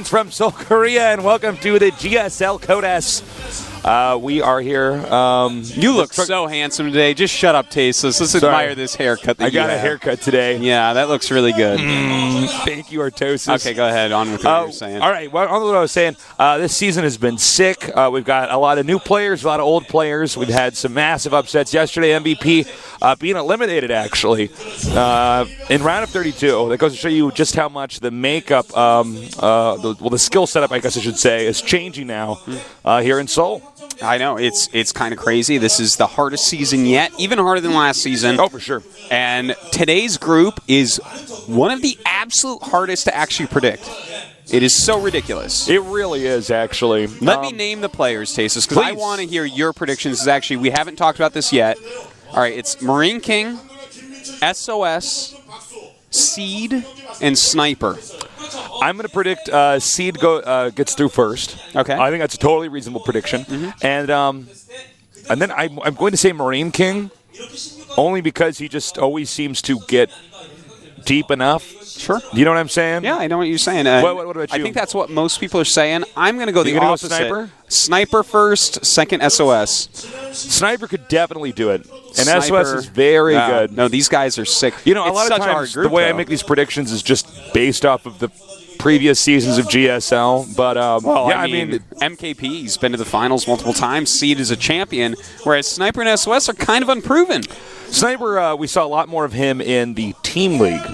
Greetings from Seoul, Korea, and welcome to the GSL Code S. We are here. You look so handsome today. Just shut up, Tasteless. Let's admire this haircut that you have. I got a haircut today. Yeah, that looks really good. Thank you, Artosis. Okay, go ahead. On with what you were saying. All right, well, on with what I was saying. This season has been sick. We've got a lot of new players, a lot of old players. We've had some massive upsets. Yesterday, MVP being eliminated, actually, in round of 32. That goes to show you just how much the makeup, the skill setup, I guess I should say, is changing now here in Seoul. I know. It's kind of crazy. This is the hardest season yet, even harder than last season. Oh, for sure. And today's group is one of the absolute hardest to actually predict. It is so ridiculous. It really is, actually. Let me name the players, Tasteless, because I want to hear your predictions. Actually, we haven't talked about this yet. All right, it's MarineKing, SOS, Seed, and Sniper. I'm going to predict Seed gets through first. Okay. I think that's a totally reasonable prediction. And then I'm going to say MarineKing, only because he just always seems to get deep enough. Sure. You know what I'm saying? Yeah, I know what you're saying. What about you? I think that's what most people are saying. I'm going to go the opposite. Sniper? Sniper first, second SOS. Sniper could definitely do it. And Sniper, SOS is very good. No, these guys are sick. You know, it's a lot of times the way I make these predictions is just based off of the previous seasons of GSL. But, I mean, MKP's been to the finals multiple times. Seed is a champion, whereas Sniper and SOS are kind of unproven. Sniper, we saw a lot more of him in the team league.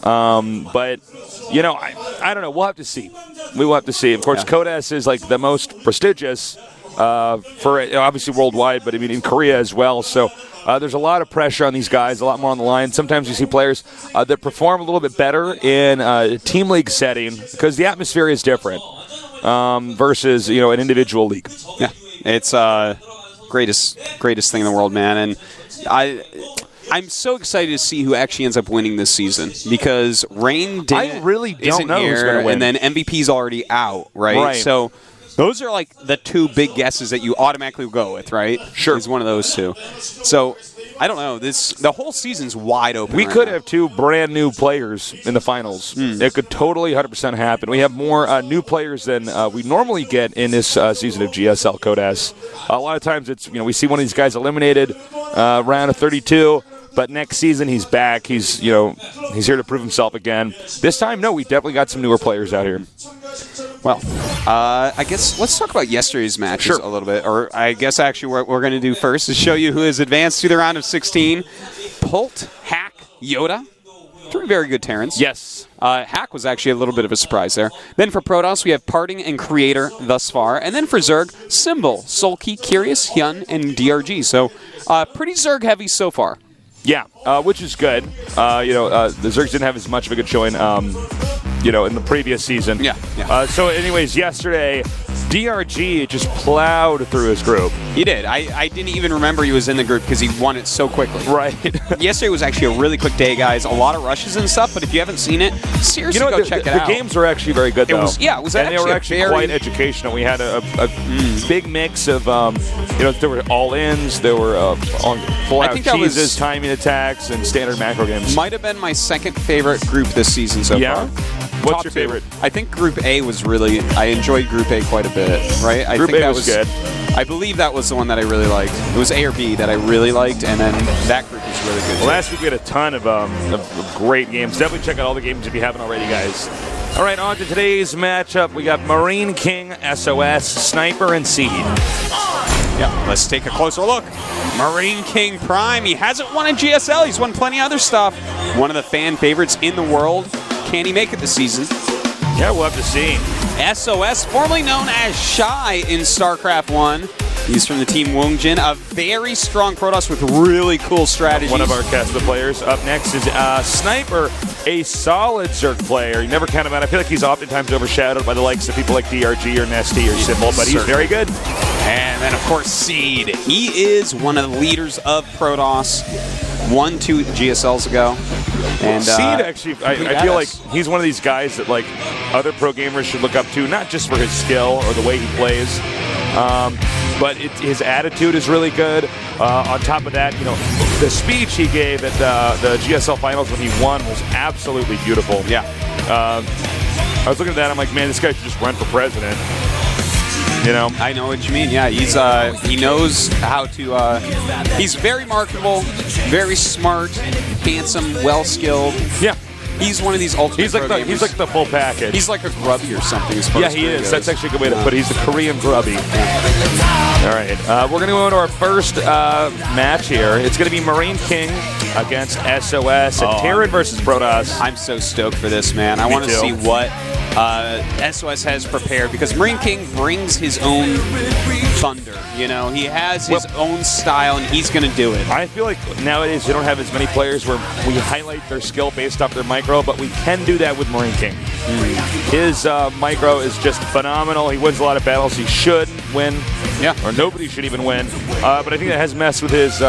But, you know, I don't know. We'll have to see. We will have to see. Of course, Code S is like the most prestigious for obviously worldwide, but I mean in Korea as well. So there's a lot of pressure on these guys, a lot more on the line. Sometimes you see players that perform a little bit better in a team league setting because the atmosphere is different versus, you know, an individual league. Yeah, it's greatest thing in the world, man. And I'm so excited to see who actually ends up winning this season because Rain I really don't know who's going to win. And then MVP's already out, right? So those are like the two big guesses that you automatically go with, right? Sure. It's one of those two. So I don't know. The whole season's wide open. We could have two brand new players in the finals. It could totally 100% happen. We have more new players than we normally get in this season of GSL Code S. A lot of times it's, you know, we see one of these guys eliminated round of 32. But next season he's back. He's here to prove himself again. This time, no, we definitely got some newer players out here. Well, I guess let's talk about yesterday's matches a little bit. Or I guess actually what we're going to do first is show you who has advanced to the round of 16. Pult, Hack, Yoda. Three very good Terrans. Yes. Hack was actually a little bit of a surprise there. Then for Protoss, we have Parting and Creator thus far. And then for Zerg, Symbol, Sulky, Curious, Hyun, and DRG. So pretty Zerg heavy so far. Yeah, which is good. The Zergs didn't have as much of a good showing, in the previous season. Yeah. So anyways, yesterday, DRG just plowed through his group. He did. I didn't even remember he was in the group because he won it so quickly. Right. Yesterday was actually a really quick day, guys. A lot of rushes and stuff, but if you haven't seen it, seriously go check it out. The games were actually very good, though. It was and they were actually quite educational. We had a big mix of, there were all-ins, there were full-out cheeses, timing attacks, and standard macro games. Might have been my second favorite group this season so far. What's your favorite? I think Group A was I enjoyed Group A quite a bit, right? Group A was good. I believe that was the one that I really liked. It was A or B that I really liked, and then that group was really good. Well, last week we had a ton of great games. Definitely check out all the games if you haven't already, guys. All right, on to today's matchup. We got MarineKing, SOS, Sniper, and Seed. Yeah, let's take a closer look. MarineKing Prime. He hasn't won a GSL. He's won plenty of other stuff. One of the fan favorites in the world. Can he make it this season? Yeah, we'll have to see. SOS, formerly known as Shy in StarCraft 1. He's from the team Wongjin, a very strong Protoss with really cool strategies. One of our cast of players. Up next is Sniper, a solid Zerg player. You never count him out. I feel like he's oftentimes overshadowed by the likes of people like DRG or Nesty or Symbol, but he's very good. And then, of course, Seed. He is one of the leaders of Protoss. Won 2 GSLs ago. And Seed, actually, I feel like he's one of these guys that like other pro gamers should look up to, not just for his skill or the way he plays, but his attitude is really good. On top of that, the speech he gave at the GSL finals when he won was absolutely beautiful. Yeah. I was looking at that. I'm like, man, this guy should just run for president. You know? I know what you mean. Yeah, he knows how to. He's very marketable, very smart, handsome, well skilled. Yeah. He's one of these ultimate he's like the full package. He's like a grubby or something. Yeah, he is. That's actually a good way to put it. He's the Korean grubby. All right. We're going to go into our first match here. It's going to be MarineKing against SOS and Terran versus Protoss. I'm so stoked for this, man. I want to see what SOS has prepared because MarineKing brings his own thunder. You know, he has his own style, and he's going to do it. I feel like nowadays we don't have as many players where we highlight their skill based off their micro, but we can do that with MarineKing. His micro is just phenomenal. He wins a lot of battles. He should win, or nobody should even win. But I think that has messed with his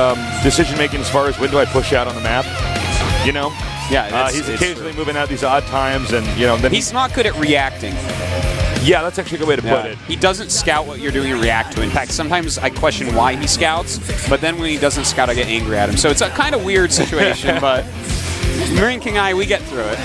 decision-making as far as when do I push out on the map, you know? Yeah, he's occasionally moving out these odd times, and you know, then he's not good at reacting. Yeah, that's actually a good way to put it. He doesn't scout what you're doing and react to. In fact, sometimes I question why he scouts, but then when he doesn't scout, I get angry at him. So it's a kind of weird situation, but MarineKing we get through it.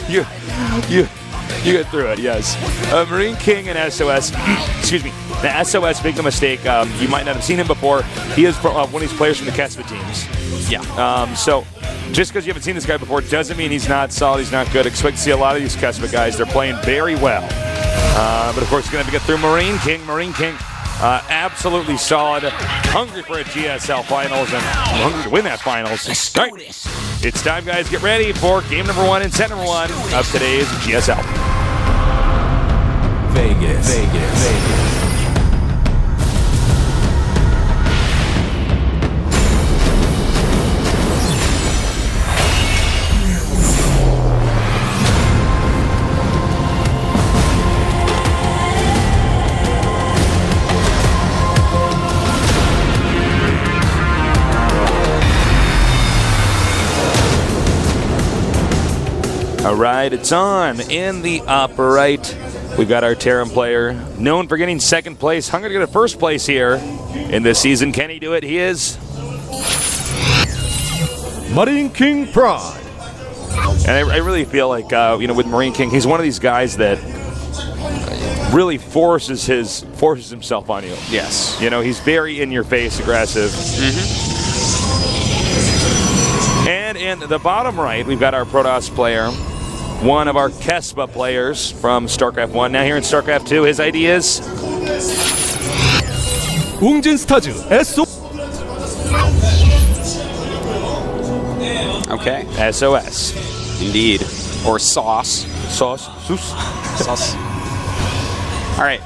you get through it, yes. MarineKing and SOS, excuse me, the SOS, make no mistake, you might not have seen him before. He is one of these players from the Kespa teams. Yeah. So just because you haven't seen this guy before doesn't mean he's not solid, he's not good. Expect to see a lot of these Kespa guys. They're playing very well. But of course, he's going to have to get through MarineKing. MarineKing, absolutely solid, hungry for a GSL finals, and hungry to win that finals. All right. It's time, guys. Get ready for game number 1 and set number 1 of today's GSL. Vegas. All right, it's on. In the upper right, we've got our Terran player, known for getting second place. Hungry to get a first place here in this season. Can he do it? He is. MarineKing Pride. And I really feel like, with MarineKing, he's one of these guys that really forces himself on you. Yes. You know, he's very in-your-face aggressive. And in the bottom right, we've got our Protoss player, one of our Kespa players from StarCraft 1. Now here in StarCraft 2, his ideas. Okay. SOS. Indeed. Or sauce. Sauce. Sauce. All right.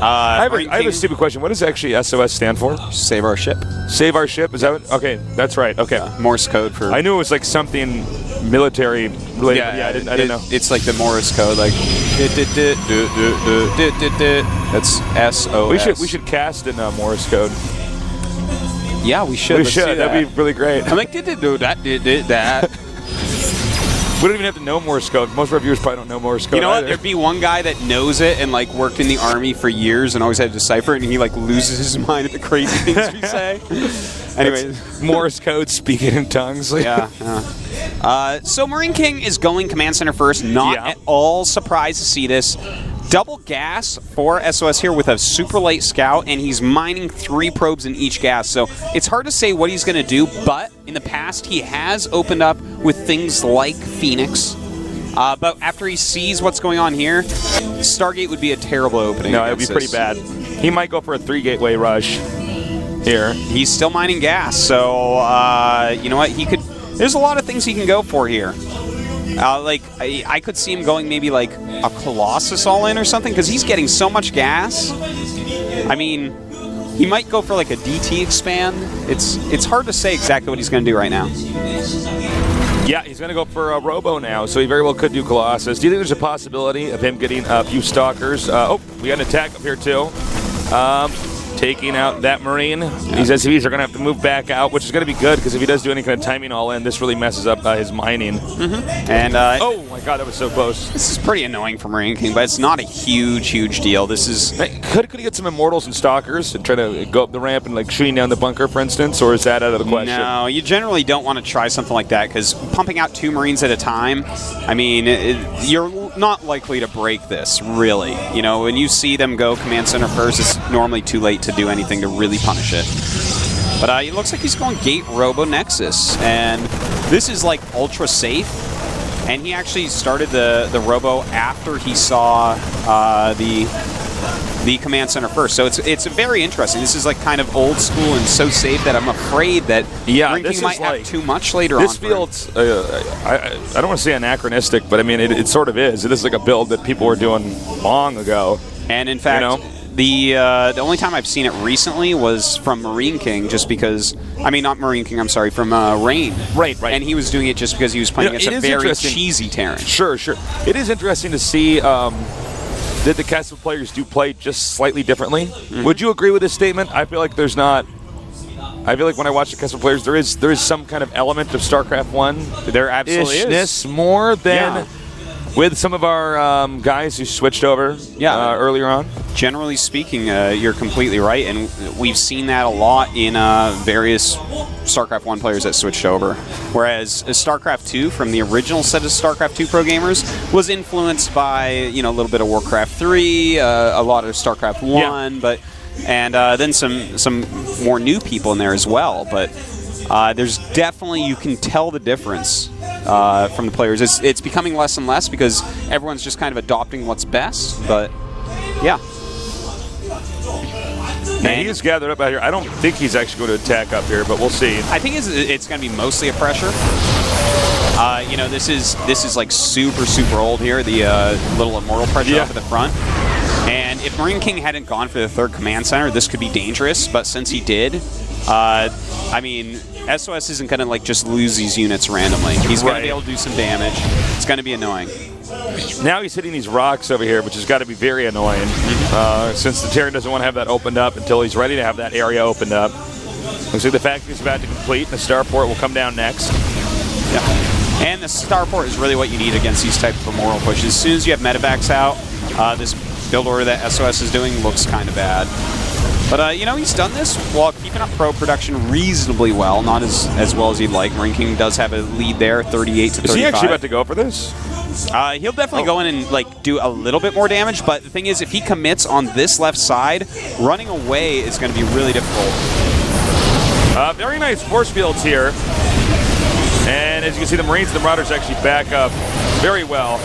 I have a stupid question. What does actually SOS stand for? Save our ship. Save our ship? Is that what? Okay, that's right. Okay. Morse code for. I knew it was like something military related. Yeah, I didn't know. It's like the Morse code, like. That's SOS. We should cast in Morse code. Yeah, we should. We should. That'd be really great. I'm like, that. We don't even have to know Morse code. Most of our viewers probably don't know Morse code. You know what? Either. There'd be one guy that knows it and like worked in the army for years and always had to decipher it, and he like loses his mind at the crazy things we say. Anyway, Morse code, speaking in tongues. Yeah. So MarineKing is going command center first. Not at all surprised to see this. Double gas for SOS here with a super light scout, and he's mining 3 probes in each gas. So it's hard to say what he's going to do, but in the past he has opened up with things like Phoenix. But after he sees what's going on here, Stargate would be a terrible opening. No, it would be pretty bad. He might go for a 3 gateway rush here. He's still mining gas, so you know what? He could. There's a lot of things he can go for here. I could see him going maybe like a Colossus all in or something because he's getting so much gas. I mean, he might go for like a DT expand. It's hard to say exactly what he's going to do right now. Yeah, he's going to go for a Robo now, so he very well could do Colossus. Do you think there's a possibility of him getting a few Stalkers? We got an attack up here too. Taking out that Marine. These SCVs are going to have to move back out, which is going to be good because if he does do any kind of timing all in, this really messes up his mining. And oh my god, that was so close. This is pretty annoying for MarineKing, but it's not a huge deal. This is could he get some Immortals and Stalkers and try to go up the ramp and like shooting down the bunker, for instance, or is that out of the question? No, you generally don't want to try something like that because pumping out 2 Marines at a time, I mean, you're not likely to break this, really. You know, when you see them go command center first, it's normally too late to do anything to really punish it. But it looks like he's going Gate Robo Nexus, and this is like ultra safe. And he actually started the Robo after he saw the command center first. So it's very interesting. This is like kind of old school and so safe that I'm afraid that MarineKing might have too much later on. This field's, I don't want to say anachronistic, but I mean, it sort of is. It is like a build that people were doing long ago. And in fact, the only time I've seen it recently was from MarineKing, just because, I mean, not MarineKing, I'm sorry, from Rain. Right. And he was doing it just because he was playing against a very cheesy Terran. Sure. It is interesting to see that the cast of players do play just slightly differently. Mm-hmm. Would you agree with this statement? I feel like there's not. I feel like when I watch the cast of players, there is some kind of element of StarCraft 1. There absolutely is. More than with some of our guys who switched over earlier on. Generally speaking, you're completely right, and we've seen that a lot in various StarCraft 1 players that switched over. Whereas StarCraft 2, from the original set of StarCraft 2 pro gamers, was influenced by a little bit of Warcraft 3, a lot of StarCraft 1, and then some more new people in there as well. But there's definitely, you can tell the difference from the players. It's becoming less and less because everyone's just kind of adopting what's best. But yeah. And he's gathered up out here. I don't think he's actually going to attack up here, but we'll see. I think it's going to be mostly a pressure. This is like super old here. The little immortal pressure up at the front. And if MarineKing hadn't gone for the third command center, this could be dangerous. But since he did, I mean, SOS isn't going to just lose these units randomly. He's going to be able to do some damage. It's going to be annoying. Now he's hitting these rocks over here, which has got to be very annoying, since the Terran doesn't want to have that opened up until he's ready to have that area opened up. Looks like the factory's about to complete, and the starport will come down next. Yeah. And the starport is really what you need against these type of moral pushes. As soon as you have medevacs out, this build order that SOS is doing looks kind of bad. But, he's done this while keeping up pro production reasonably well, not as well as he'd like. MarineKing does have a lead there, 38 to 35. Is he actually about to go for this? He'll definitely go in and do a little bit more damage, but the thing is, if he commits on this left side, running away is going to be really difficult. Very nice force fields here. And as you can see, the Marines and the Marauders actually back up very well.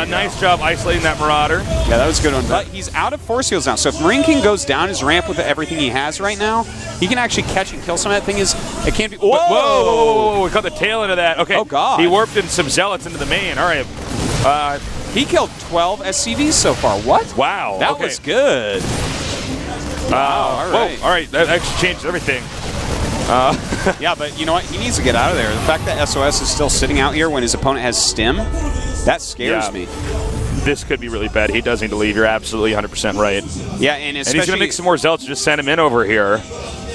Nice job isolating that Marauder. Yeah, that was a good one. But he's out of force fields now, so if MarineKing goes down his ramp with everything he has right now, he can actually catch and kill some of that. Thing is, it can't be... Whoa! We caught the tail end of that. Okay. Oh, God. He warped in some zealots into the main. All right. He killed 12 SCVs so far. What? Wow. That was good. Wow. All right. All right. That actually changed everything. Yeah, but you know what? He needs to get out of there. The fact that SOS is still sitting out here when his opponent has stim, that scares me. This could be really bad. He does need to leave. You're absolutely 100% right. Yeah, and he's going to make some more zealots to just send him in over here.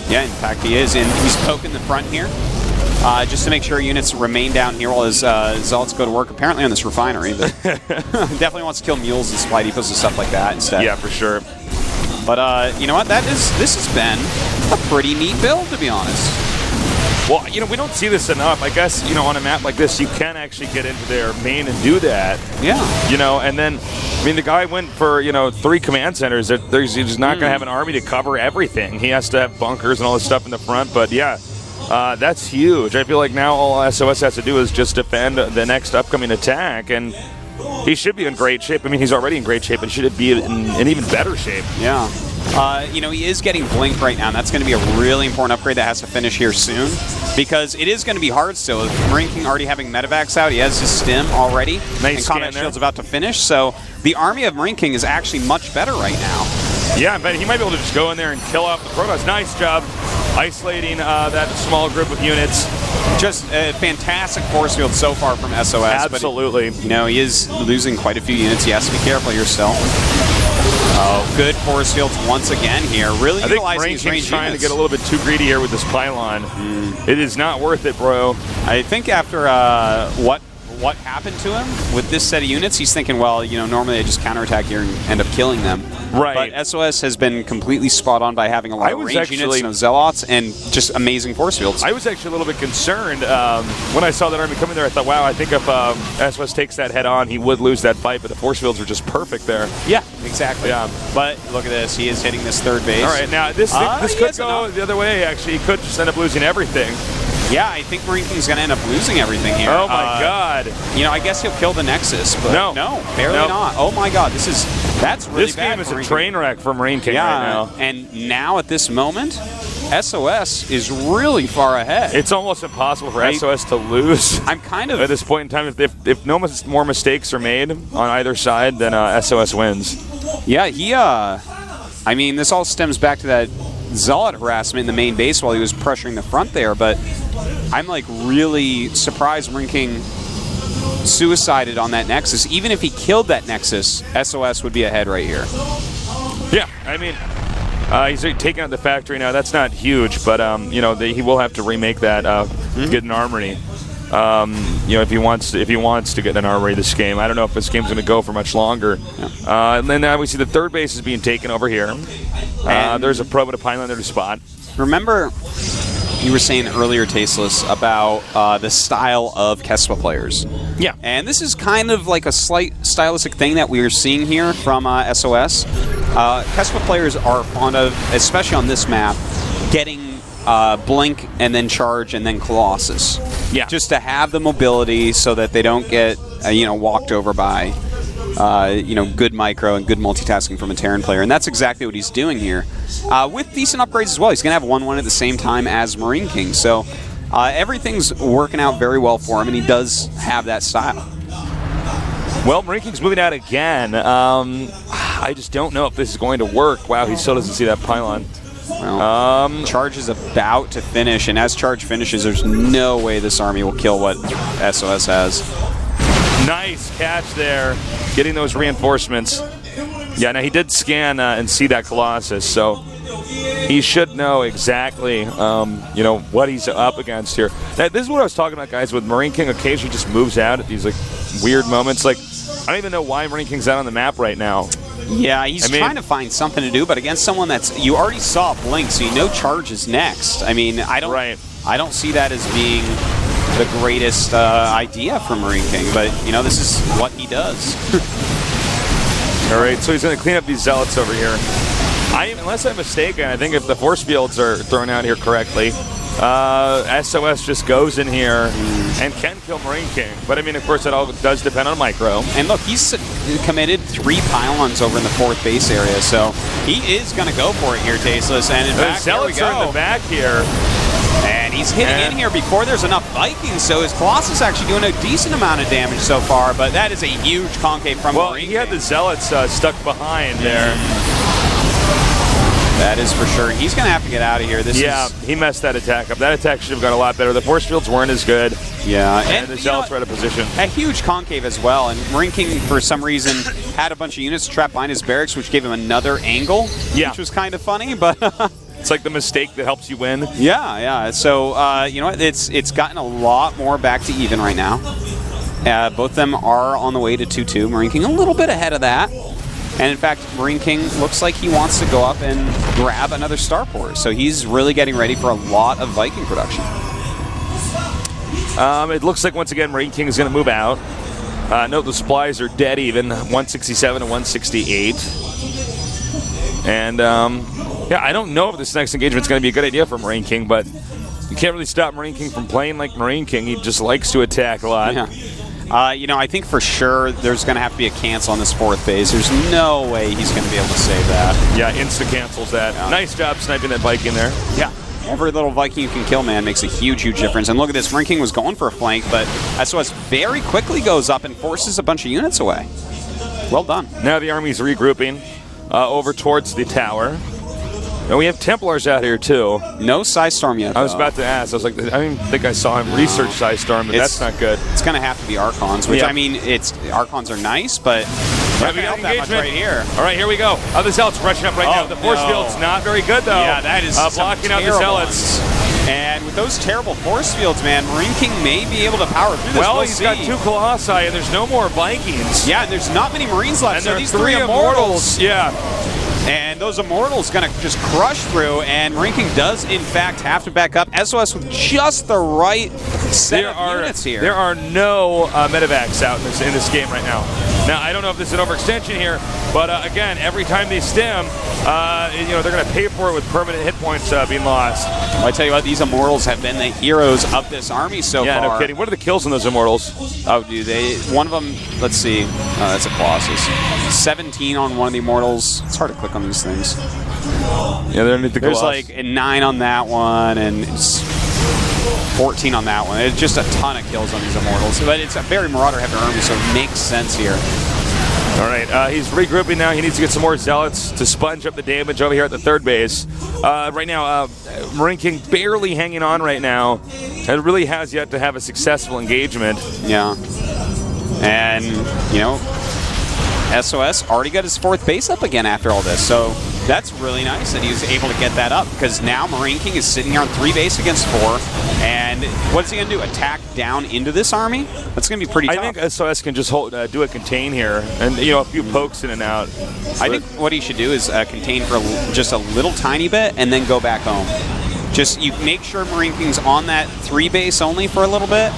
Yeah, in fact he is, and he's poking the front here just to make sure units remain down here while his zealots go to work, apparently on this refinery. But definitely wants to kill mules and supply depots and stuff like that instead. Yeah, for sure. But you know what? This has been a pretty neat build, to be honest. Well, we don't see this enough. I guess, on a map like this, you can actually get into their main and do that. Yeah. And then, I mean, the guy went for, 3 command centers. He's not going to have an army to cover everything. He has to have bunkers and all this stuff in the front. But, yeah, that's huge. I feel like now all SOS has to do is just defend the next upcoming attack. And he should be in great shape. I mean, he's already in great shape, and should be in even better shape. Yeah. He is getting Blink right now, and that's going to be a really important upgrade that has to finish here soon, because it is going to be hard still. With MarineKing already having medevacs out, he has his stim already, and combat shield's about to finish, so the army of MarineKing is actually much better right now. Yeah, but he might be able to just go in there and kill off the Protoss. Nice job isolating that small group of units. Just a fantastic force field so far from SOS. Absolutely. But, he is losing quite a few units. He has to be careful here still. Oh, good force fields once again here. Really utilizing his range trying to get a little bit too greedy here with this pylon. It is not worth it, bro. I think after what what happened to him with this set of units, he's thinking, well, normally I just counterattack here and end up killing them. Right. But SOS has been completely spot on by having a lot of range units, zealots, and just amazing force fields. I was actually a little bit concerned when I saw that army coming there. I thought, wow, I think if SOS takes that head on, he would lose that fight, but the force fields were just perfect there. Yeah, exactly. Yeah. But look at this. He is hitting this third base. All right, now this could go the other way, actually. He could just end up losing everything. Yeah, I think MarineKing's going to end up losing everything here. Oh, my God. I guess he'll kill the Nexus, but no, barely not. Oh, my God, that's really this bad. This game is a train wreck for MarineKing right now. And now at this moment, SOS is really far ahead. It's almost impossible for SOS to lose. I'm kind of... At this point in time, if no more mistakes are made on either side, then SOS wins. Yeah, this all stems back to that Zealot harassment in the main base while he was pressuring the front there, but I'm really surprised MarineKing suicided on that Nexus. Even if he killed that Nexus, SOS would be ahead right here. Yeah, he's taking out the factory now. That's not huge, but he will have to remake that, get an armory. If he wants to get an armory this game. I don't know if this game's going to go for much longer. Yeah. And then now we see the third base is being taken over here. There's a probe at a Pinelander to spot. Remember, you were saying earlier, Tasteless, about the style of Kespa players. Yeah. And this is kind of like a slight stylistic thing that we are seeing here from SOS. Kespa players are fond of, especially on this map, getting Blink and then Charge and then Colossus. Yeah. Just to have the mobility so that they don't get walked over by good micro and good multitasking from a Terran player, and that's exactly what he's doing here. With decent upgrades as well. He's going to have 1-1 at the same time as MarineKing, so everything's working out very well for him, and he does have that style. Well, MarineKing's moving out again. I just don't know if this is going to work. Wow, he still doesn't see that pylon. Well, Charge is about to finish, and as Charge finishes, there's no way this army will kill what SOS has. Nice catch there, getting those reinforcements. Yeah, now he did scan and see that Colossus, so he should know exactly, what he's up against here. Now, this is what I was talking about, guys, with MarineKing occasionally just moves out at these weird moments. I don't even know why MarineKing's out on the map right now. Yeah, he's trying to find something to do, but against someone you already saw Blink, so you know Charge is next. I don't see that as being the greatest idea for MarineKing, but this is what he does. All right, so he's going to clean up these Zealots over here. Unless I'm mistaken, I think if the force fields are thrown out here correctly, SOS just goes in here and can kill MarineKing. But of course, it all does depend on micro. And look, he's committed 3 pylons over in the 4th base area, so he is going to go for it here, Tasteless. And in fact, Zealots here we go. are in the back here. And he's hitting in here before there's enough Vikings, so his Colossus actually doing a decent amount of damage so far, but that is a huge concave from MarineKing. He had the Zealots stuck behind there. That is for sure. He's going to have to get out of here. He messed that attack up. That attack should have gone a lot better. The force fields weren't as good. Yeah. And the Zealots were out of position. A huge concave as well. And MarineKing, for some reason, had a bunch of units trapped behind his barracks, which gave him another angle, which was kind of funny. But it's like the mistake that helps you win. Yeah. So, you know what? It's gotten a lot more back to even right now. Both of them are on the way to 2-2. MarineKing a little bit ahead of that. And in fact, MarineKing looks like he wants to go up and grab another starport. So he's really getting ready for a lot of Viking production. It looks like, once again, MarineKing is going to move out. Note the supplies are dead even, 167 and 168. And, I don't know if this next engagement is going to be a good idea for MarineKing, but you can't really stop MarineKing from playing like MarineKing. He just likes to attack a lot. Yeah. I think for sure there's going to have to be a cancel on this 4th base. There's no way he's going to be able to save that. Yeah, insta-cancels that. Yeah. Nice job sniping that Viking there. Yeah. Every little Viking you can kill, man, makes a huge, huge difference. And look at this. MarineKing was going for a flank, but SOS very quickly goes up and forces a bunch of units away. Well done. Now the army's regrouping over towards the tower. And we have Templars out here, too. No Psystorm yet, I was about to ask. I was like, I didn't think I saw him research Psystorm, but that's not good. It's going to have to be Archons, which, Archons are nice, but we got that much right here. All right, here we go. The Zealots rushing up right now. The force field's not very good, though. Yeah, that is blocking out the Zealots. And with those terrible force fields, man, MarineKing may be able to power through this. Well, he's got 2 Colossi, and there's no more Vikings. Yeah, and there's not many Marines left. And so there are these 3 Immortals. Yeah. And those Immortals going to just crush through, and MarineKing does, in fact, have to back up. SOS with just the right set of units here. There are no medevacs out in this game right now. Now, I don't know if this is an overextension here, but again, every time they stem, they're going to pay for it with permanent hit points being lost. Well, I tell you what, these Immortals have been the heroes of this army so far. Yeah, no kidding. What are the kills on those Immortals? Oh, dude, one of them, let's see. That's a Colossus. 17 on one of the Immortals. It's hard to click on these things. Yeah, they're underneath the There's Colossus. like a 9 on that one, and 14 on that one. It's just a ton of kills on these Immortals. But it's a very Marauder-heavy army, so it makes sense here. All right, he's regrouping now. He needs to get some more Zealots to sponge up the damage over here at the third base. Right now, MarineKing barely hanging on right now. It really has yet to have a successful engagement. Yeah. And, SOS already got his 4th base up again after all this, so that's really nice that he was able to get that up, because now MarineKing is sitting here on 3 base against 4, and what's he going to do, attack down into this army? That's going to be pretty tough. I think SOS can just do a contain here, and a few pokes in and out. I think what he should do is contain for just a little tiny bit, and then go back home. Just you make sure MarineKing's on that 3 base only for a little bit,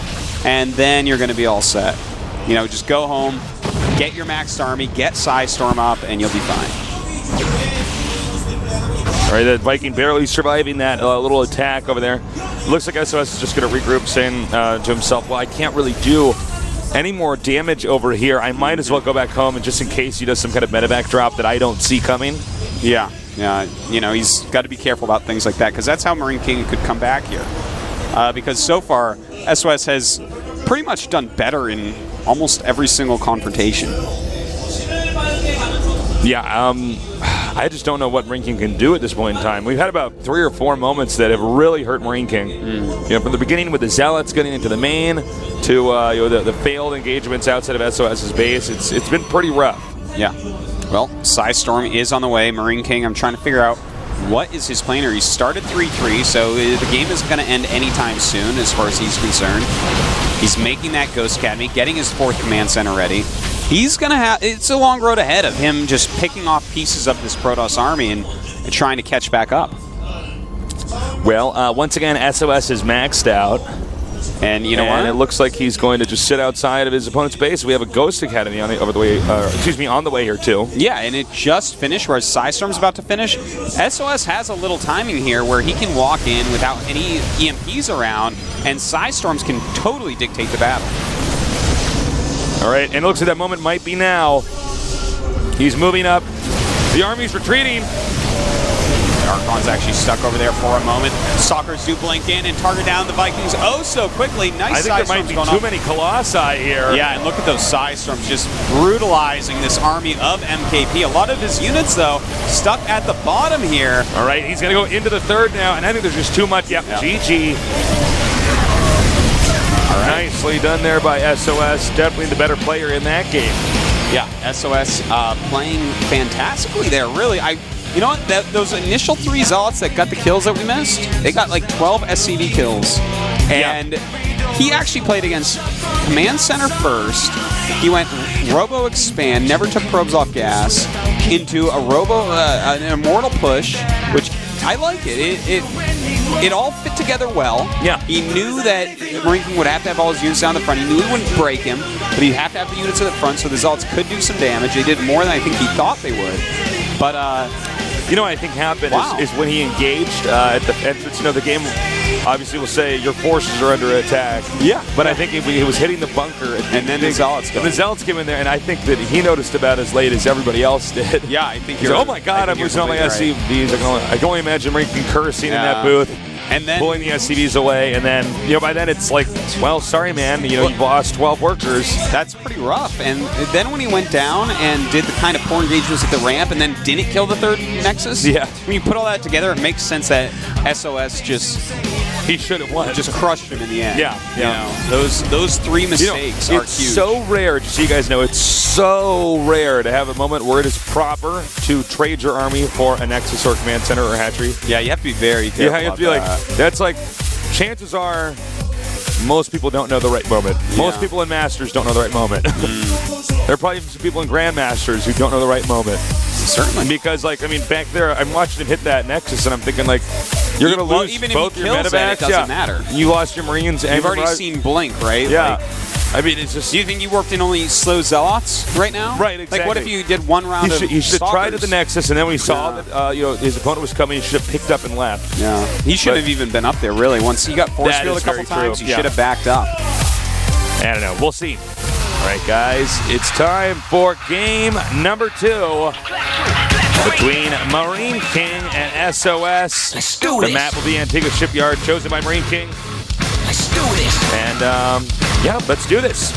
and then you're going to be all set. Just go home, get your maxed army, get Psystorm up, and you'll be fine. All right, the Viking barely surviving that little attack over there. Looks like SOS is just going to regroup, saying to himself, well, I can't really do any more damage over here. I might as well go back home, and just in case he does some kind of medevac drop that I don't see coming. Yeah, he's got to be careful about things like that, because that's how MarineKing could come back here. Because so far, SOS has pretty much done better in almost every single confrontation. Yeah, I just don't know what MarineKing can do at this point in time. We've had about 3 or 4 moments that have really hurt MarineKing. From the beginning with the Zealots getting into the main to the failed engagements outside of SOS's base. It's been pretty rough. Yeah. Well, Psystorm is on the way. MarineKing, I'm trying to figure out what is his plan here. He started 3-3, so the game isn't going to end anytime soon as far as he's concerned. He's making that Ghost Academy, getting his 4th command center ready. He's going to have, it's a long road ahead of him just picking off pieces of this Protoss army and trying to catch back up. Well, once again, SOS is maxed out. And you know what? It looks like he's going to just sit outside of his opponent's base. We have a Ghost Academy on the way here too. Yeah, and it just finished, whereas Psystorm's about to finish. SOS has a little timing here where he can walk in without any EMPs around, and Psystorms can totally dictate the battle. All right, and it looks like that moment might be now. He's moving up. The army's retreating. Archon's actually stuck over there for a moment. Stalkers do blink in and target down the Vikings so quickly. Nice. I think there might be too many Colossi here. Yeah, and look at those Psystorms just brutalizing this army of MKP. A lot of his units, though, stuck at the bottom here. All right, he's going to go into the 3rd now, and I think there's just too much. Yep. GG. All right. Nicely done there by SOS. Definitely the better player in that game. Yeah, SOS playing fantastically there, really. You know what? Those initial 3 Zealots that got the kills that we missed, they got like 12 SCV kills. And he actually played against Command Center first. He went Robo Expand, never took probes off gas, into a an Immortal push, which I like it. It all fit together well. Yeah. He knew that MarineKing would have to have all his units down the front. He knew he wouldn't break him, but he'd have to have the units at the front, so the Zealots could do some damage. They did more than I think he thought they would. But you know what I think happened is when he engaged at the entrance, the game obviously will say your forces are under attack. Yeah. But I think he was hitting the bunker. And then the Zealots came. And the Zealots came in there, and I think that he noticed about as late as everybody else did. Yeah, I think He's like, oh my God, I'm losing all my SCVs. I can only imagine MarineKing cursing in that booth. And then pulling the SCVs away, and then by then it's like, well, sorry, man, you've lost 12 workers. That's pretty rough. And then when he went down and did the kind of poor engagements at the ramp, and then didn't kill the 3rd Nexus, yeah. When you put all that together, it makes sense that SOS just he should have won. Just crushed him in the end. Yeah. You know, those 3 mistakes are it's huge. so rare, just so you guys know, it's so rare to have a moment where it is proper to trade your army for a Nexus or Command Center or Hatchery. Yeah, you have to be very careful. You have to be like, that's like, chances are, most people don't know the right moment. Yeah. Most people in Masters don't know the right moment. There are probably some people in Grandmasters who don't know the right moment. Certainly. Because, like, I mean, back there, I'm watching him hit that Nexus, and I'm thinking, like, you're going to lose even both if he your kills medevacs. it doesn't matter. You lost your Marines. And You've already seen Blink, right? Yeah. Like, I mean, it's just... do you think you worked in only slow Zealots right now? Right, exactly. Like, what if you did 1 round He should have tried at the Nexus, and then when he saw that his opponent was coming, he should have picked up and left. Yeah. He shouldn't have even been up there, really. Once he got force field a couple times, he should have backed up. I don't know. We'll see. All right, guys, it's time for game number 2 between MarineKing and SOS. Let's do The this. map will be Antigua Shipyard, chosen by MarineKing. Let's do this. And, yeah, let's do this.